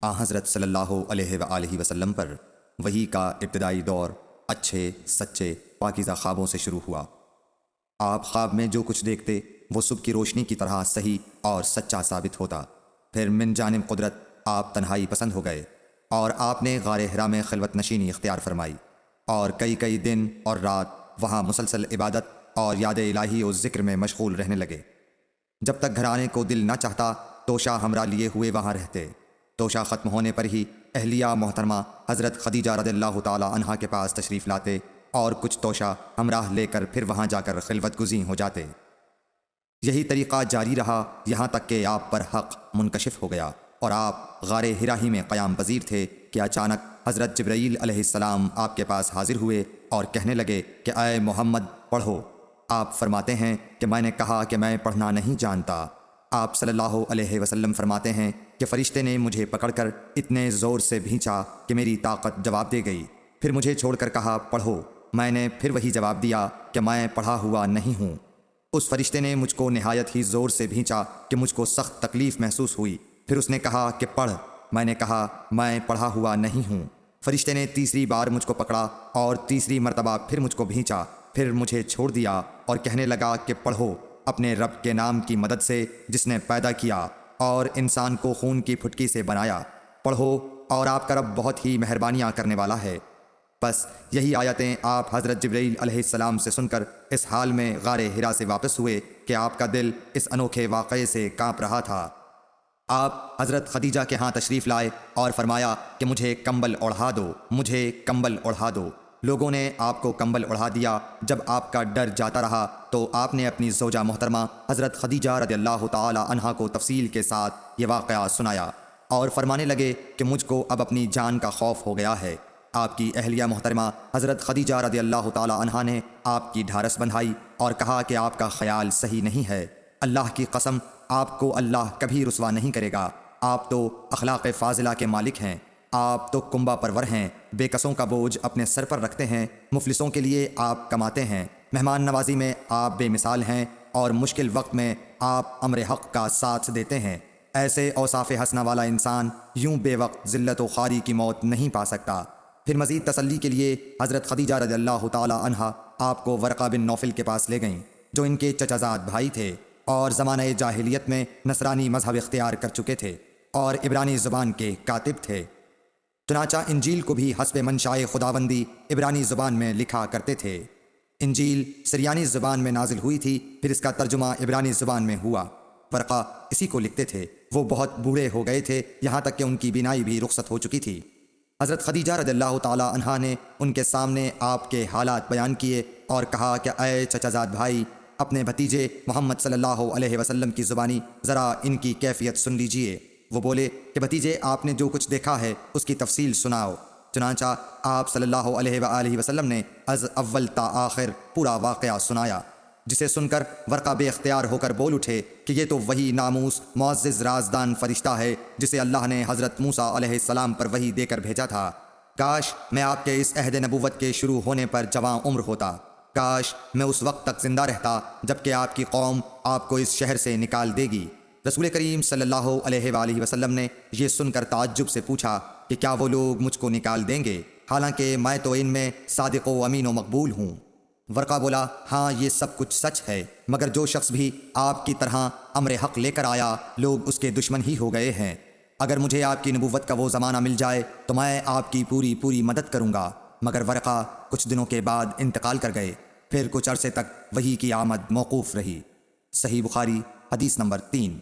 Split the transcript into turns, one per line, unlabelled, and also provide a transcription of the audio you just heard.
حضرت صلی اللہ علیہ وآلہ وسلم پر وحی کا ابتدائی دور اچھے سچے پاکیزہ خوابوں سے شروع ہوا۔ آپ خواب میں جو کچھ دیکھتے وہ صبح کی روشنی کی طرح صحیح اور سچا ثابت ہوتا۔ پھر من جانب قدرت آپ تنہائی پسند ہو گئے اور آپ نے غار حرا میں خلوت نشینی اختیار فرمائی اور کئی دن اور رات وہاں مسلسل عبادت اور یاد الہی و ذکر میں مشغول رہنے لگے۔ جب تک گھر آنے کو دل نہ چاہتا توشہ ہمراہ لیے ہوئے وہاں رہتے۔ توشہ ختم ہونے پر ہی اہلیہ محترمہ حضرت خدیجہ رضی اللہ تعالی عنہا کے پاس تشریف لاتے اور کچھ توشہ ہمراہ لے کر پھر وہاں جا کر خلوت گزین ہو جاتے۔ یہی طریقہ جاری رہا یہاں تک کہ آپ پر حق منکشف ہو گیا اور آپ غار حرا ہی میں قیام پذیر تھے کہ اچانک حضرت جبرائیل علیہ السلام آپ کے پاس حاضر ہوئے اور کہنے لگے کہ اے محمد پڑھو۔ آپ فرماتے ہیں کہ میں نے کہا کہ میں پڑھنا نہیں جانتا۔ آپ صلی اللہ علیہ وسلم فرماتے ہیں کہ فرشتے نے مجھے پکڑ کر اتنے زور سے بھینچا کہ میری طاقت جواب دے گئی۔ پھر مجھے چھوڑ کر کہا پڑھو۔ میں نے پھر وہی جواب دیا کہ میں پڑھا ہوا نہیں ہوں۔ اس فرشتے نے مجھ کو نہایت ہی زور سے بھینچا کہ مجھ کو سخت تکلیف محسوس ہوئی۔ پھر اس نے کہا کہ پڑھ۔ میں نے کہا میں پڑھا ہوا نہیں ہوں۔ فرشتے نے تیسری بار مجھ کو پکڑا اور تیسری مرتبہ پھر مجھ کو بھینچا، پھر مجھے چھوڑ دیا اور کہنے لگا کہ پڑھو اپنے رب کے نام کی مدد سے جس نے پیدا کیا اور انسان کو خون کی پھٹکی سے بنایا۔ پڑھو اور آپ کا رب بہت ہی مہربانیاں کرنے والا ہے۔ بس یہی آیتیں آپ حضرت جبرائیل علیہ السلام سے سن کر اس حال میں غار حرا سے واپس ہوئے کہ آپ کا دل اس انوکھے واقعے سے کانپ رہا تھا۔ آپ حضرت خدیجہ کے ہاں تشریف لائے اور فرمایا کہ مجھے کمبل اوڑھا دو، مجھے کمبل اوڑھا دو۔ لوگوں نے آپ کو کمبل اوڑھا دیا۔ جب آپ کا ڈر جاتا رہا تو آپ نے اپنی زوجہ محترمہ حضرت خدیجہ رضی اللہ تعالی عنہا کو تفصیل کے ساتھ یہ واقعہ سنایا اور فرمانے لگے کہ مجھ کو اب اپنی جان کا خوف ہو گیا ہے۔ آپ کی اہلیہ محترمہ حضرت خدیجہ رضی اللہ تعالی عنہا نے آپ کی ڈھارس بندھائی اور کہا کہ آپ کا خیال صحیح نہیں ہے۔ اللہ کی قسم آپ کو اللہ کبھی رسوا نہیں کرے گا۔ آپ تو اخلاق فاضلہ کے مالک ہیں۔ آپ تو کنبہ پرور ہیں، بے کسوں کا بوجھ اپنے سر پر رکھتے ہیں، مفلسوں کے لیے آپ کماتے ہیں، مہمان نوازی میں آپ بے مثال ہیں اور مشکل وقت میں آپ امر حق کا ساتھ دیتے ہیں۔ ایسے اوصاف حسنہ والا انسان یوں بے وقت ذلت و خواری کی موت نہیں پا سکتا۔ پھر مزید تسلی کے لیے حضرت خدیجہ رضی اللہ تعالی عنہا آپ کو ورقہ بن نوفل کے پاس لے گئیں جو ان کے چچا زاد بھائی تھے اور زمانہ جاہلیت میں نصرانی مذہب اختیار کر چکے تھے اور عبرانی زبان کے کاتب تھے۔ چنانچہ انجیل کو بھی حسب منشائے خداوندی عبرانی زبان میں لکھا کرتے تھے۔ انجیل سریانی زبان میں نازل ہوئی تھی، پھر اس کا ترجمہ عبرانی زبان میں ہوا۔ ورقہ اسی کو لکھتے تھے۔ وہ بہت بوڑھے ہو گئے تھے، یہاں تک کہ ان کی بینائی بھی رخصت ہو چکی تھی۔ حضرت خدیجہ رضی اللہ تعالی عنہا نے ان کے سامنے آپ کے حالات بیان کیے اور کہا کہ اے چچا زاد بھائی، اپنے بھتیجے محمد صلی اللہ علیہ وسلم کی زبانی ذرا ان کی کیفیت سن لیجئے۔ وہ بولے کہ بھتیجے آپ نے جو کچھ دیکھا ہے اس کی تفصیل سناؤ۔ چنانچہ آپ صلی اللہ علیہ وآلہ وسلم نے از اول تا آخر پورا واقعہ سنایا، جسے سن کر ورقہ بے اختیار ہو کر بول اٹھے کہ یہ تو وہی ناموس معزز رازدان فرشتہ ہے جسے اللہ نے حضرت موسیٰ علیہ السلام پر وحی دے کر بھیجا تھا۔ کاش میں آپ کے اس عہد نبوت کے شروع ہونے پر جواں عمر ہوتا۔ کاش میں اس وقت تک زندہ رہتا جب کہ آپ کی قوم آپ کو اس شہر سے نکال دے گی۔ رسول کریم صلی اللہ علیہ وآلہ وسلم نے یہ سن کر تعجب سے پوچھا کہ کیا وہ لوگ مجھ کو نکال دیں گے، حالانکہ میں تو ان میں صادق و امین و مقبول ہوں۔ ورقہ بولا ہاں یہ سب کچھ سچ ہے، مگر جو شخص بھی آپ کی طرح امر حق لے کر آیا لوگ اس کے دشمن ہی ہو گئے ہیں۔ اگر مجھے آپ کی نبوت کا وہ زمانہ مل جائے تو میں آپ کی پوری مدد کروں گا۔ مگر ورقہ کچھ دنوں کے بعد انتقال کر گئے۔ پھر کچھ عرصے تک وحی کی آمد موقوف رہی۔ صحیح بخاری حدیث نمبر 3۔